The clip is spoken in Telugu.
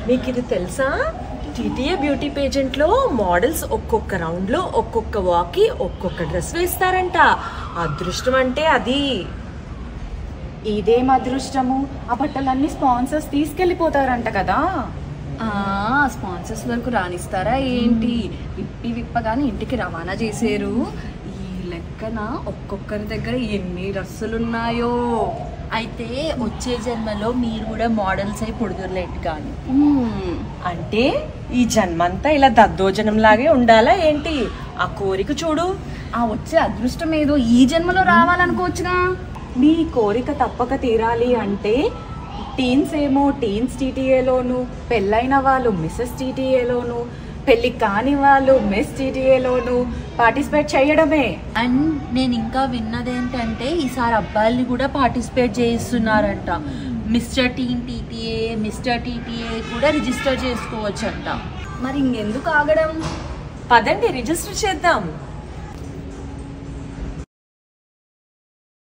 మీకు ఇది తెలుసా? టీటీఏ బ్యూటీ పేజెంట్ లో మోడల్స్ ఒక్కొక్క రౌండ్ లో ఒక్కొక్క వాక్ ఒక్కొక్క డ్రెస్ వేస్తారంట. అదృష్టం అంటే అది. ఇదేం అదృష్టము? ఆ బట్టలన్నీ స్పాన్సర్స్ తీసుకెళ్లిపోతారంట కదా. స్పాన్సర్స్ వరకు రానిస్తారా ఏంటి? విప్పగానే ఇంటికి రవాణా చేశారు. ఈ లెక్కన ఒక్కొక్కరి దగ్గర ఎన్ని డ్రెస్సులున్నాయో. అయితే వచ్చే జన్మలో మీరు కూడా మోడల్స్ అయి పుడుదురులేంటి కానీ. అంటే ఈ జన్మంతా ఇలా దద్దోజనం లాగే ఉండాలా ఏంటి? ఆ కోరిక చూడు. ఆ వచ్చే అదృష్టం ఏదో ఈ జన్మలో రావాలనుకోవచ్చుగా. మీ కోరిక తప్పక తీరాలి అంటే టీన్స్ ఏమో టీన్స్ టీటీఏలోను, పెళ్ళైన వాళ్ళు మిస్సెస్ టీటీఏలోను, పెళ్లి కాని వాళ్ళు మిస్ టీటీఏలోను పార్టిసిపేట్ చేయడమే. అండ్ నేను ఇంకా విన్నదేంటంటే ఈసారి అబ్బాయిల్ని కూడా పార్టిసిపేట్ చేస్తున్నారంట. మిస్టర్ టీన్ టీటీఏ, మిస్టర్ టీటీఏ కూడా రిజిస్టర్ చేసుకోవచ్చంట. మరి ఇంకెందుకు ఆగడం? పదండి రిజిస్టర్ చేద్దాం.